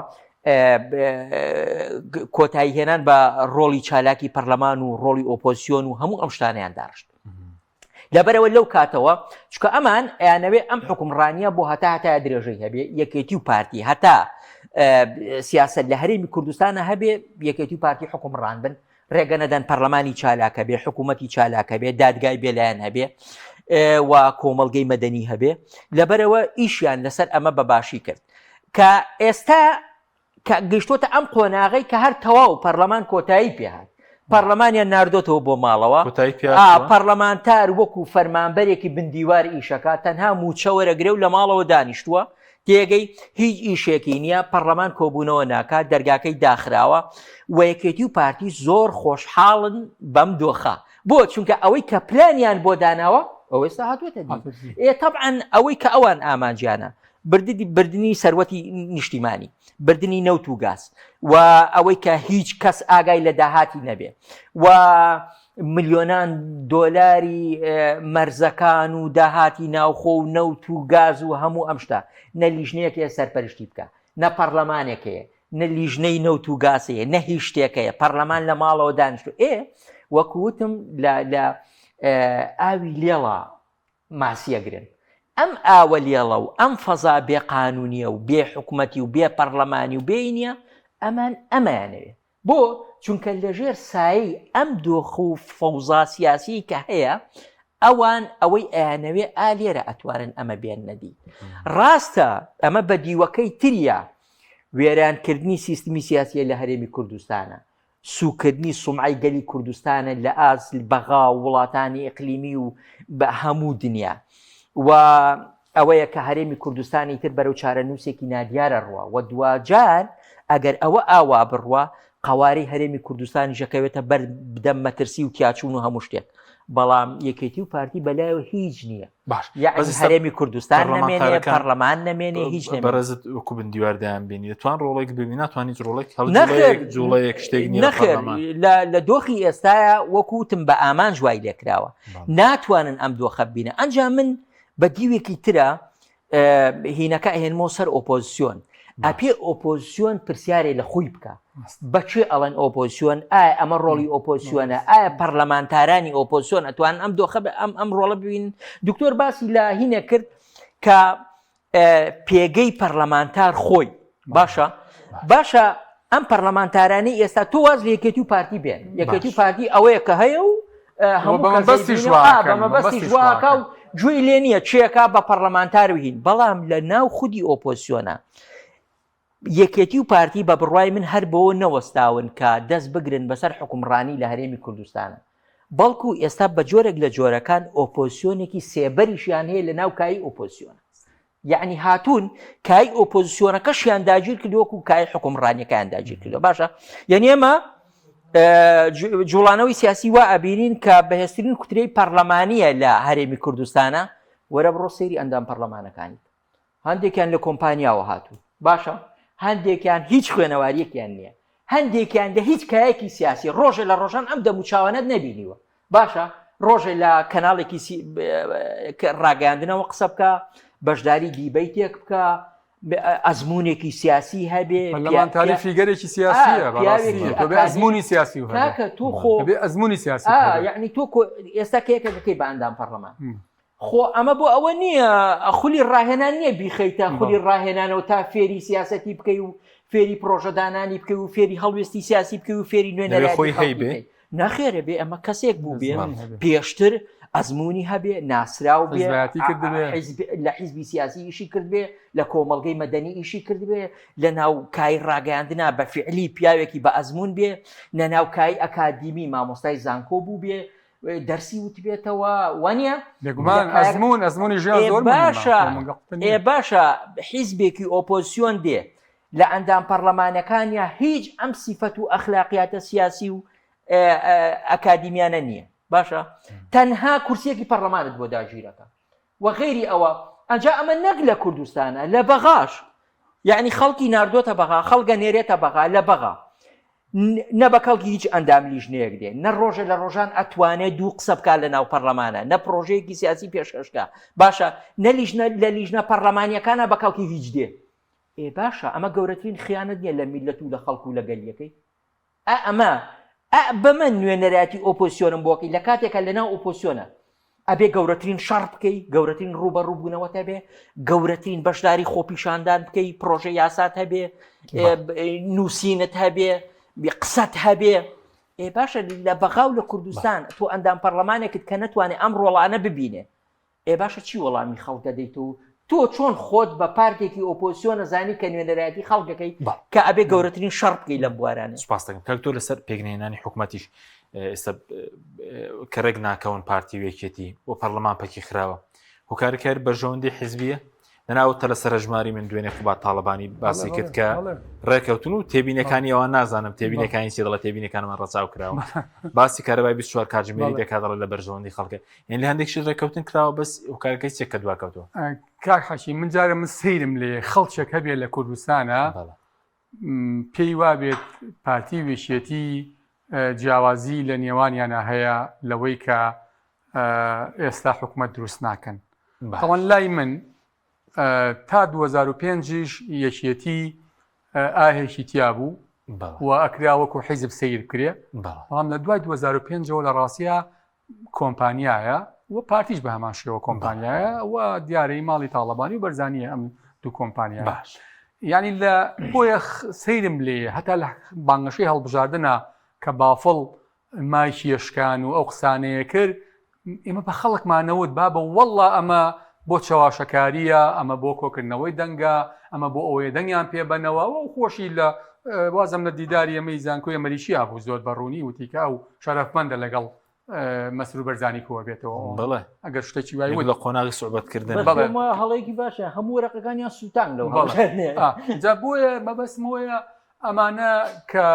C: کۆتایی هێنان بە ڕۆڵی چالاکی پەرلەمان و ڕۆڵی ئۆپۆزیۆن و هەموو ئەم شتانیان داشت لەبەرەوە لەو کاتەوە چکە ئەمان ئەیانەوێ ئەم حکومڕانیە بۆ هەتا درێژەی هەبێ یەکێتی و پارتی هەتا سیاست لە هەرێمی کوردستانە هەبێ یەکێتی پارتی حکومڕان بن ڕێگە نەدەن پەرلەمانی چالاکە بێ حکوومەتی چالاکە بێ دادگای بێلایەن هەبێ و کۆمەڵگەی مەدەنی هەبێ لەبەرەوە ئیشیان لەسەر ئەمە بەباشی کرد کە ئێستا گەشتۆتە ئەم قۆناغی کە هەر تەواو پەرلەمان کۆتایی پێهات پەرلەمانیان ناردۆتەوە بۆ ماڵەوە پەرلەمانتار وەکو فەرمانبەرێکی بندیوار ئیشەکە تەنها موچە وەرەگرێ و لە ماڵەوە دانیشتووە تێگەی هیچ ئیشێکی نییە پەرلەمان کۆبوونەوە ناکات دەرگاکەی داخراوە و یەکێتی و پارتی زۆر خۆشحاڵن بەم دۆخە بۆ چونکە ئەوەی کە پلانیان بۆ داناوە ئەوەی ئێستا هاتووەتە دی طبعاً ئەوەی کە ئەوان ئامانجیانە بردننی سەروەتی نیشتیمانی بردننی نەوت و گاز و ئەوەی کە هیچ کەس ئاگای لە داهاتی نەبێ و ملیۆنان دۆلاری مەرزەکان و داهاتی ناوخۆ و نەوت و گاز و هەموو ئەم شتە نە لیژنەیەکێ سەرپەرشتی بکە نە پەرلەمانێکەیە نە لیژنەی نەوت و گاسەیە نە هیچ شتێکەیە پەرلەمان لە ماڵەوە دانیشتو وەکوتم لە ئاوی لێڵە ماسیەگرن ئەم ئاوە لێڵە و ئەم فەزا بێ قانونیە و بێ حکوومەتی و بێ پەرلەمانی و بێنیە ئەمان ئەمانەوێ بۆ چونکە لەژێر سایی ئەم دۆخ و فەوزا سیاسی کە هەیە ئەوان ئەوەی ئەیانەوێ ئالێرە ئەتوانن ئەمە بێن نەدی ڕاستە ئەمە بە دیوەکەی تریە وێرانکردنی سیستمی سیاسیە لە هەرێمی کوردستانە سوکردنی سومعی گەلی کوردستانە لە ئازل بەغا و وڵاتانی ئیقلیمی و بە هەموو دنیا و ئەوەیە کە هەرێمی کوردستانی تر بەرەو چارەنووسێکی نادیارە ڕوە و دوجار ئەگەر ئەوە ئاوا بڕوە قواری هەرێمی کوردستانی ژەکەوێتە بەر بدەم مەترسی و تیاچوون و هەموو شتێک بەڵام یەکێتی و پارتی بەلایەوە هیچ نییە یعنی هەرێمی کوردستان نامێنێ پەرلەمان نامێنێ هیچ
A: بەڕێزت وەکو بندیواردایان بینی دەتوان ڕۆڵێک ببینی ناتوانیت ڕۆڵێک جوڵەیەک شتێک
C: لە دۆخی ئێستاە وەکوتم بە ئامان جوای لێکراوە ناتوانن ئەم دۆخە ببینە ئەنجام من بە دیوێکی ترە هینەکە هێنمەوە سەر ئۆپۆزیسیۆن ئەپێ ئۆپۆزیسیۆن پرسیارێ لە خۆی بکە بەچێ ئەڵەن ئۆپۆزیسیۆن ئایا ئەمە ڕۆڵی ئۆپۆزیسیۆنە ئایا پەرلەمانتارانی ئۆپۆزیسیۆن ئەتوان ئەم دۆخە ئەم ڕۆڵە ببین دکتۆر باسی لە هینە کرد کە پێگەی پەرلەمانتار خۆی باشە ئەم پەرلەمانتارانی ئێستا تۆ واز لە یەکێتی و پارتی بێن یەکێتی و پارتی ئەوەیە کە هەیە و
B: بەمەبەستی
C: ژواکە و گوێی لێ نییە چێکا بە پەرلەمانتار وهین بەڵام لە ناو خودی ئۆپۆزیسیۆنە یەکێتی و پارتی بە بڕوای من هەر بەوە نەوەستاون کە دەست بگرن بەسەر حکومڕانی لە هەرێمی کوردستانە بەڵکو ئێستا بە جۆرێک لە جۆرەکان ئۆپۆزیسیۆنێکی سێبەریشیان هەیە لە ناو کای ئۆپۆزیسیۆنە یعنی هاتوون کای ئۆپۆزیسیۆنەکەشیان داگیر کردووەکو کای حکومڕانیەکەیان داگیر کردو باشە یعنی ئێمە جوڵانەوەی سیاسی وا ئەبینین کە بەهێزترین کوترەی پەرلەمانیە لە هەرێمی کوردستانە وەرە بڕۆ سەیری ئەندام پەرلەمانەکانی هەندێکیان لە کۆمپانیاوە هاتوو باشە هەندێکیان هیچ خوێنەواریەکیان نییە هەندێکیان لە هیچ کایەکی سیاسی ڕۆژێ لە ڕۆژان ئەم دەموچاوانەت نەبینیوە باشە ڕۆژێ لە کەناڵێکی ڕاگەاندنەوە قسە بکە بەشداری دیبەیتێک بکە ئەزمونێکی سیاسی هەبێ
B: پەرلەمانتاری فیگەرێکی سیاسیە ئەزمونی سیاسی
C: تۆ خۆ
B: ئەزمونی سیاسی
C: یعنی تۆ ئێستا کەیەکەکەی بە ئەندام پەرلەمان خۆ ئەمە بۆ ئەوە نییە خولی ڕاهێنان نییە بیخەیتە خولی ڕاهێنانەوە تا فێری سیاسەتی بکەی و فێری پرۆژەدانانی بکەی و فێری هەڵوێستی سیاسی بکەی و فێری
A: نوێنەرەخۆی هەیبێ
C: نەخێرە بێ ئەمە کەسێک بوو بێ پێشتر ئەزمموی هەبێ ناسرااو بێ لە حیزبی سیاسی ئیشی کرد بێ لە کۆمەڵگەی مەدەنی ئیشی کرد بێ لە ناو کای ڕاگەاندنا بە فعلی پیاوێکی بە ئەزمون بێ لە ناو کای ئەکادیمی مامۆستای زانکۆ بوو بێ دەرسی وتبێتەوە وانە
B: ئەزمونی ژیان زۆر
C: باشە حیزبێکی ئۆپۆزیسیۆن دێ لە ئەندام پەرلەمانەکانیا هیچ ئەم سیفەت و ئەخلاقیاتە سیاسی و ئەکادیمیانە نییە باشە تەنها کورسیەکی پەرلەمانت بۆ داگیرەکە و غێری ئەوە ئەجا ئەمە نەک لە کوردستانە لە بەغاش یعنی خەڵکی ناردۆتە بەغا خەڵگە نێرێتە بەغا لە بەغا نە بە کەڵکی هیچ ئەندام لیژنەیەک دێ نە ڕۆژە لە ڕۆژان ئەتوانێت دوو قسە بکە لە ناو پەرلەمانە نە پرۆژەیەکی سیاسی پێشکەشکە باشە نە لە لیژنە پەرلەمانیەکانە بە کەڵکی هیچ دێ باشە ئەمە گەورەترین خیانەت نیە لە میلەت و لە خەڵکو و لە گەلیەکەی ئەمە بە من نوێنەراتی ئۆپۆزیسیۆنم بۆکەی لە کاتێکە لە ناو ئۆپۆزیسیۆنە ئەبێ گەورەترین شەڕ بکەی، گەورەترین ڕوبە ڕووبوونەوە هەبێ، گەورەترین بەشداری خۆپیشاندان بکەی، پرۆژە یاسات هەبێ، نووسینت هەبێ، قسەت هەبێ. باشە لە بەغاو لە کوردستان تۆ ئەندام پەرلەمانێکت کە نەتوانێت ئەم ڕۆڵانە ببینێ، باشە چی وەڵامی خەڵک دەدەیت و تۆ چۆن خۆت بە پارتێکی ئۆپۆزیسیۆن نەزانی کە نوێنەرایەتی خەڵکەکەی کە ئەبێ گەورەترین شەڕ بکەی لەم بوارانە.
A: سوپاس دەکەم کاک تۆ لەسەر پێگنێنانی حکوومەتیش ئێستا کە ڕێک ناکەون پارتی وێکێتی بۆ پەرلەمان پەکی خراوە هۆکارەکاری بەرژەوەندی حیزبیە لەناوتە لە سەرژماری من دوێنێ خوبات تاڵەبانی باسی کرد کە ڕێکەوتن و تێبینەکانی ئەوان نازانم تێبینەکانی چی دەڵێت تێبینەکانمان ڕەچاو کراوە باسی کارەبای 24 کاتژمێری دەکات دەڵێت لە بەرژەوەندی خەڵکە یان لە هەندێکشی ڕێکەوتن کراوە بەس هۆکارەکەی چێک کە دواکەوتەوە.
B: کاک حەشی من جارە من سەیرم لێ خەڵکێک هەبێ لە کوردستانە پێی وابێت پارتی وێشێتی جیاوازی لە نێوانیانە هەیە لەوەی کە ئێستا حکوومەت دروست ناکەن. بەڵام لای من تا 2005 یەکێتی ئاهێکی تیا بوو و ئەکراوەکو حیزب سیر بکرێ، بەڵام لە دوای 2005ەوە لە ڕاستیە کۆمپانیایە و پارتیش بە هەمان شێوە کۆمپانیایە و دیارەی ماڵی تاڵەبانی و بەرزانیە ئەم دوو کۆمپانیا.
A: باش
B: یعنی لە بۆیە سەیرم لێ هەتا لە بانگەشەی هەڵبژاردنە کە بافڵ مای شێشکان و ئەو قسانەیە کرد ئێمە بە خەڵکمانەوت با بە وەڵڵا ئەمە بۆ چاواشەکاریە، ئەمە بۆ کۆکردنەوەی دەنگە، ئەمە بۆ ئەوەیە دەنگیان پێبەنەوە و خۆشی لە وازم لە دیداری ئەمەی زانکۆی ئەمەریشیا بوو زۆر بەڕوونی وتیکە و شەرەفمەندە لەگەڵ مەسرور بەرزانی کۆوە بێتەوە.
A: بڵێ
B: ئەگەر شتێکی وای
A: لە قۆناغی سوعبەتکردن
C: هەڵەیەکی باشە هەموو وەرەقەکانیان سووتان لەو
B: جا بۆیە مەبەستمەوەیە ئەمانە کە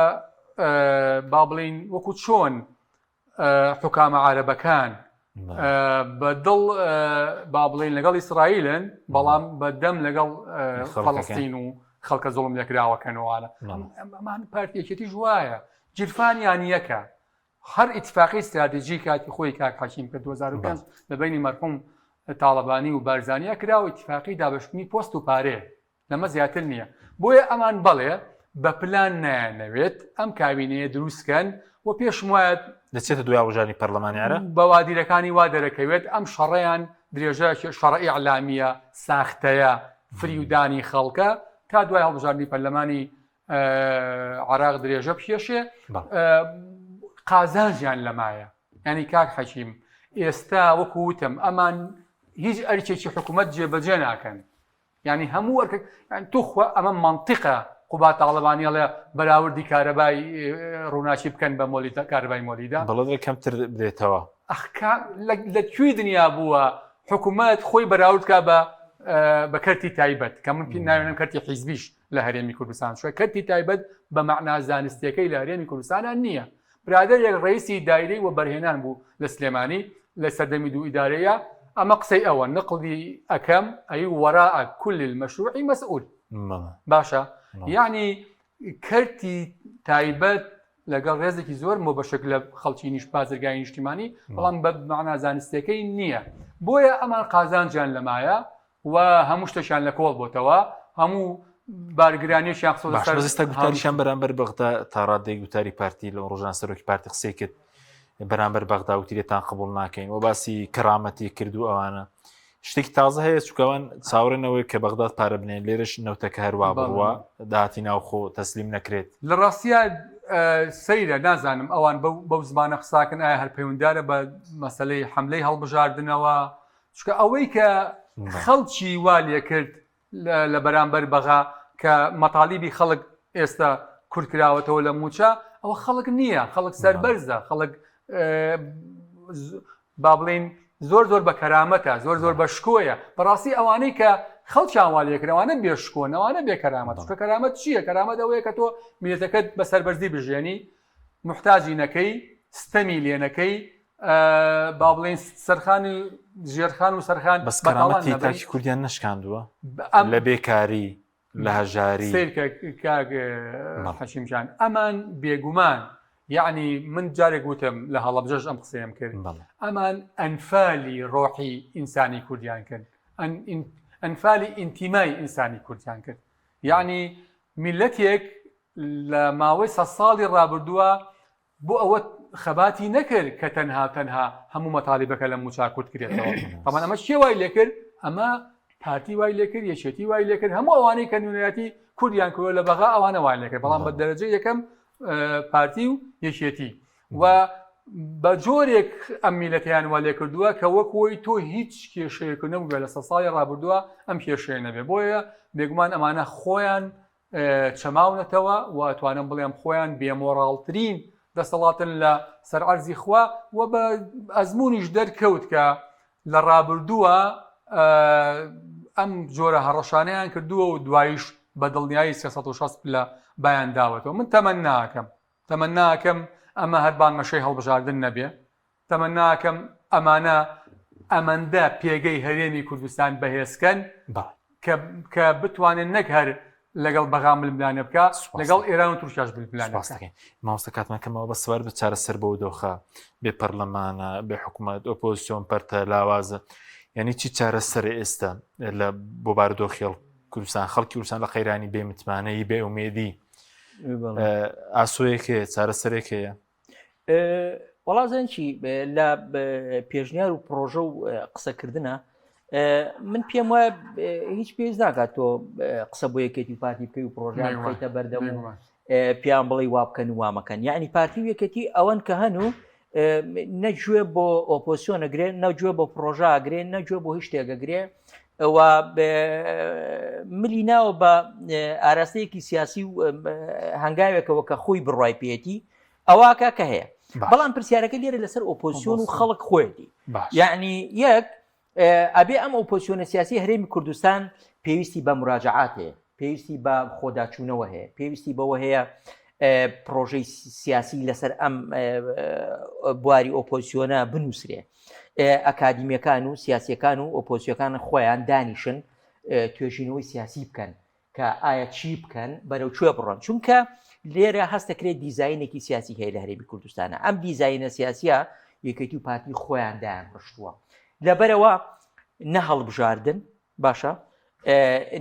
B: با بڵین وەکو چۆن حکامە عارەبەکان بەدڵ با بڵین لەگەڵ ئیسرائیلن بەڵام بەدەم لەگەڵ فەڵەستین و خەڵکە زوڵم لێکراوەکەنەوەوانە ئەمان پارتیەکێتی ژوایە جیرفانیان یەکە هەر ئیتفاقی استراتیژی کاتی خۆی کاک حەکیم کە 2005 لەبینی مەرحوم تاڵەبانی و بارزانیا کراوە ئیتفاقی دابەشتنی پۆست و پارێ لەمە زیاتر نییە. بۆیە ئەمان بەڵێ بە پلان نایانەوێت ئەم کابینەیە دروستکەن و پێشم وایە
A: دەچێتە دوای هەڵبژاردنی پەرلەمانیارە
B: بە وادیرەکانی وا دەرەکەوێت ئەم شەڕەیان درێژە شەڕعی ئەعلامیە ساختەیە فریودانی خەڵکە تا دوای هەڵبژاردنی پەرلەمانی عێراق درێژە پێشێ قازانجیان لەمایە. ینی کاک حەکیم ئێستا وەکو وتم ئەمان هیچ ئەرکێکی حکوومەت جێبەجێ ناکەن، ینی هەموو ئەرکە توخوا ئەمە منطقە قوبات تاڵەبانی لە بەراوردی کارەبای ڕووناچی بکەن بە مۆلی کارەبای مۆلیدا
A: بەڵێ کەمتر بدێتەوە.
B: لەکوێ دنیا بووە حکوومەت خۆی بەراوردکە بە کەرتی تایبەت کە من ناوێنم کەرتی حیزبیش لە هەرێمی کوردستان شوێ کەرتی تایبەت بە مەعنا زانستیەکەی لە هەرێمی کوردستانان نییە. برادەرێک ڕئیسی دایرەی و بەرهێنان بوو لە سلێمانی لە سەردەمی دوو ئیدارەیە ئەمە قسەی ئەوە نقلی ئەەکەم ئەی وەراء كل المشروع مسؤول. باشە یعنی کەرتی تایبەت لەگەڵ ڕێزێکی زۆر مۆ بەشێک لە خەڵکی نیش بازرگای نیشتیمانی بەڵام بە مەعنا زانستیەکەی نییە. بۆیە ئەمان قازانجیان لەمایە و هەموو شتێکیان لە کۆڵ بۆتەوە هەموو بارگرانیشیان
A: ستا گوتاریشان بەرامبەر بەغدا تا ڕادەی گوتاری پارتی لە ڕۆژان سەرۆکی پارتی قسەی کرد بەرامبەر بەغدا وتیرێتان قبول ناکەین و باسی کەرامەتی کرد و ئەوانە شتێکی تازە هەیە چکەوان چاوەڕێنەوەی کە بەغداد پارە بنێن لێرەش نەوتەکە هەروە بڕوە داهاتی ناوخۆ تەسلیم نەکرێت.
B: لە ڕاستیە سەیرە نازانم ئەوان بەو زمانە قساکن ئایا هەر پەیوەنددارە بە مەسەلەی حەملەی هەڵبژاردنەوە چکە ئەوەی کە خەڵکی وا لێ کرد لە بەرامبەر بەغا کە مەتالیبی خەڵک ئێستا کورتکراوەتەوە لە موچە ئەوە خەڵک نییە، خەڵک سەربەرزە، خەڵک با بڵین زۆر زۆر بە کەرامەتە زۆر زۆر بە شکۆیە. بەڕاستی ئەوانەی کە خەڵکیان وا لێکراوانە بێشکۆنەوەوانە بێ کەرامەت چکە کەرامەت چییە؟ کەرامەت ئەوەیە کە تۆ میلەتەکەت بە سەربەرزی بژێنی محتاجی نەکەی ستەمی لێ نەکەی با بڵین سەرخانی ژێرخان و سەرخان
A: بەس کەرامەتی تاکی کوردیان نەشکاندووە لە بێکاری لە هەژاری
B: حەشیمجان ئەمان بێگومان یعنی من جارێک گوتم لە هەڵەبجەش ئەم قسەیەم کرد ئەمان ئەنفالی ڕۆحی ئینسانی کوردیان کرد ئەنفالی ئینتیمای ئینسانی کوردیان کرد. یعنی میلەتێک لە ماوەی 100 ساڵی ڕابردووە بۆ ئەوە خەباتی نەکرد کە تەنها هەموو مەتالیبەکە لە موچا کورت کرێتەوە. طبعاً ئەمە چێ وای لێکرد؟ ئەمە پارتی وای لێکرد، یەکێتی وای لێکرد، هەموو ئەوانەی کە نوێنەتی کوردیان کردووە لە بەغا ئەوانە وای لێکرد، بەڵام بە دەرەجە یەکەم پارتی و یەکێتی و بە جۆرێک ئەم میلەتیان وا لێ کردووە کە وەکوی تۆ هیچ کێشەیەک نەبووە لە سەساڵی ڕابردووە ئەم کێشەیە نەبێ. بۆیە بێگومان ئەمانە خۆیان چەماونەتەوە و ئەتوانم بڵێم خۆیان بێمۆڕاڵترین دەسەڵاتن لە سەرعەرزی خوا و بە ئەزمونیش دەرکەوت کە لە ڕابردووە ئەم جۆرە هەڕەشانەیان کردووە و دوایش بە دڵنیایی 360 لە بایان داوەتەوە. من تەمەن ناکەم ئەمە هەربان مەشەی هەڵبژاردن نەبێ، تەمەن ناکەم ئەمانە ئەمەندە پێگەی هەرێمی کوردستان بەهێزکەن کە بتوانن نەک هەر لەگەڵ بەغا ململانە بکە لەگەڵ ئێران و تورکیاش بلملانە بکە.
A: ماوەستە کاتمەکەمەوە بە سوار بچارە سەر بە دۆخە بێ پەرلەمانە بێ حکوومەت ئۆپۆزیسیۆن پەرتە لاوازە، یعنی چی چارە سەر ئێستا لە بۆ بارودۆخی کوردستان خەڵکی کوردستان لە قەیرانی بێ متمانەی بێ ئومێدی ئاسۆیەکەیە چارەسەرێکەیە؟
C: وەڵازان چی لە پێشنیار و پرۆژە و قسەکردنە من پێم وایە هیچ پێویست ناکات تۆ قسە بۆ یەکێتی پارتی بکەی و پرۆژیان بخەیتە بەردەم و پیان بڵێ وا بکەن و وامەکەن. یعنی پارتی و یەکێتی ئەوەن کە هەن و نەگوێ بۆ ئۆپۆزیسیۆن ئەگرێن، نەگوێ بۆ پرۆژە ئەگرێن، نەگوێ بۆ هیچ شتێکەگرێ و ملی ناوە بە ئاراستەیەکی سیاسی و هەنگاوێکەوە کە خۆی بڕای پێێتی ئەوواکە کە هەیە. بەڵام پرسیارەکە لێرە لەسەر ئۆپۆزیسیۆن و خەڵک خۆیەتی. یعنی یەک ئەبێ ئەم ئۆپۆزیسیۆنە سیاسی هەرێمی کوردستان پێویستی بە مراجعات هەیە، پێویستی بە خۆداچوونەوە هەیە، پێویستی بەوە هەیە پرۆژەی سیاسی لەسەر ئەم بواری ئۆپۆزیسیۆنە بنووسرێ، ئەکادیمیەکان و سیاسیەکان و ئۆپۆزیسیۆکان خۆیان دانیشن توێژینەوەی سیاسی بکەن کە ئایا چی بکەن بەرەو کوێ بڕۆن. چونکە لێرە هەستەکرێت دیزاینێکی سیاسی هەیە لە هەرێمی کوردستانە، ئەم دیزاینە سیاسیە یەکێتی و پارتی خۆیان دایان ڕشتووە لەبەرەوە نە هەڵبژاردن باشە،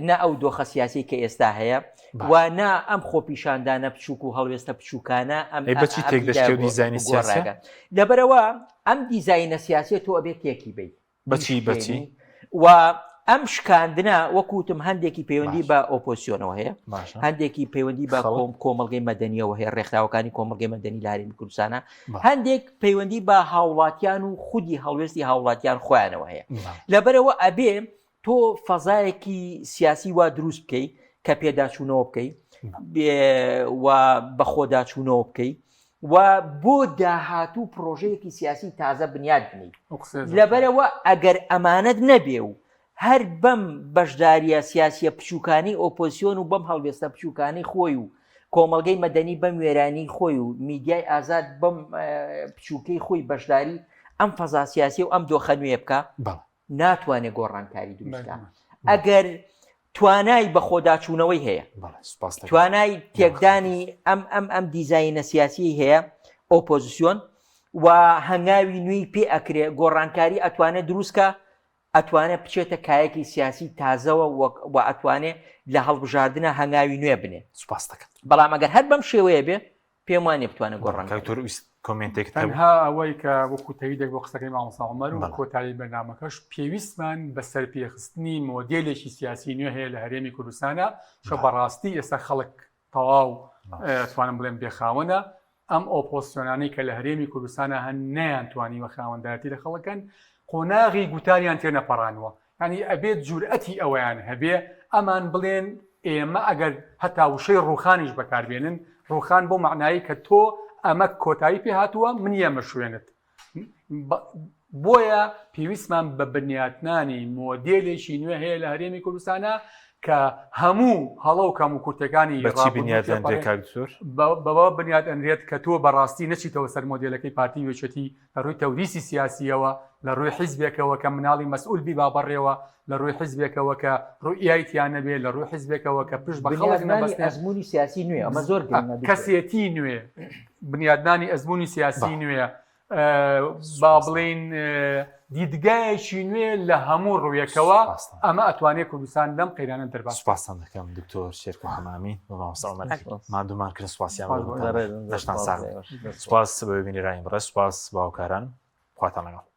C: نە ئەو دۆخە سیاسی کە ئێستا هەیە و نا ئەم خۆپیشاندانە بچووک و هەڵوێستە بچووکانە ئەم
A: بەچی تێک دەشتێ و دیزاینی سیاسی
C: لەبەرەوە ئەم دیزاینە سیاسی تۆ ئەبێت تێکی بیت
A: بەچی
C: و ئەم شکاندنە وەکوتم هەندێکی پەیوەندی بە ئۆپۆزیسیۆنەوە هەیە، هەندێکی پەیوەندی بە کۆمەڵگەی مەدەنیەوە هەیە، ڕێکخراوەکانی کۆمەڵگەی مەدەنی لە هەرێمی کوردستانە، هەندێک پەیوەندی بە هاوڵاتیان و خودی هەڵوێستی هاوڵاتیان خۆیانەوە هەیە. لەبەرەوە ئەبێ تۆ فەزایەکی سیاسی وا دروست بکەی کە پێداچوونەوە بکەی و بە خۆداچوونەوە بکەی و بۆ داهاتوو پرۆژەیەکی سیاسی تازە بنیاد بنی. لەبەرەوە ئەگەر ئەمانەت نەبێ و هەر بەم بەشداریە سیاسیە پچووکانی ئۆپۆزیسیۆن و بەم هەڵوێستە پچووکانی خۆی و کۆمەڵگەی مەدەنی بەم وێرانی خۆی و میدیای ئازاد بەم پچووکەی خۆی بەشداری ئەم فەزا سیاسی و ئەم دۆخە نوێ بکە ناتوانێت گۆڕانکاری دروستکە. ئەگەر توانای بە خۆداچوونەوەی هەیە، توانای تێکدانی ئەم دیزاینە سیاسی هەیە ئۆپۆزیسیۆن و هەنگاوی نوێی پێ ئەکرێ گۆڕانکاری ئەتوانێت دروستکە، ئەتوانێت بچێتە کایەکی سیاسی تازەوە و ئەتوانێت لە هەڵبژاردنە هەنگاوی نوێ بنێ.
A: سوپاس دەکەم.
C: بەڵام ئەگەر هەر بەم شێوەیە بێ پێم وانێ بتوانێت گۆڕانکاری.
A: کۆمنتێک
B: تەنها ئەوەی کە وەکو تەویدێک بۆ قسەکەی مامۆستا عومەر و کۆتایی بەرنامەکەش پێویستمان بە سەرپێخستنی مۆدێلێکی سیاسی نوێ هەیە لە هەرێمی کوردستانە کە بەڕاستی ئێستا خەڵک تەواو توانم بڵێم بێخاوەنە ئەم ئۆپۆزیسیۆنانەی کە لە هەرێمی کوردستانە هەن نەیانتوانی وە خاوەندایەتی لە خەڵکەن قۆناغی گوتاریان تێنەپەڕانوە. ینی ئەبێت جورئەتی ئەوەیان هەبێ ئەمان بڵێن ئێمە ئەگەر هەتا وشەی ڕوخانیش بەکاربێنن، ڕوخان بۆ معنایی کە تۆ ئەمە کۆتایی پێ هاتووە من ئێمە شوێنت. بۆیە پێویستمان بە بنیاتنانی مۆدێلێکی نوێ هەیە لە هەرێمی کوردستانە کە هەموو هەڵە و کەم و کورتەکانی بەوە بنیاد ئەنرێت کە تۆ بەڕاستی نەچیتەوە سەر مۆدێلەکەی پارتی وێچەتی لە ڕووی تەوریسی سیاسیەوە، لە ڕووی حیزبێکەوە کە مناڵی مەسئول بی بابڕێەوە، لە ڕووی حیزبێکەوە کە ڕوئیایتیان نەبێ، لە ڕووی حیزبێکەوە کە پشت بە خەڵک نەبەستێت.
C: ئەزموونی سیاسی نوێ ئەمە زۆر
B: کەسێتی نوێ، بنیادنانی ئەزموونی سیاسی نوێ، با بڵین دیدگایەکی نوێ لە هەموو ڕوویەکەوە ئەمە ئەتوانێت کوردستان لەم قەیرانە دەرباس.
A: سوپاسان دەکەم دکتۆر شێرکۆ حەمامی بە مامۆستا عومەر مادوومان کرد سوپاسیان دەشتان ساغ سوپاس بە ببینی ڕایم بڕە سوپاس باوکاران خواتان لەگەڵ.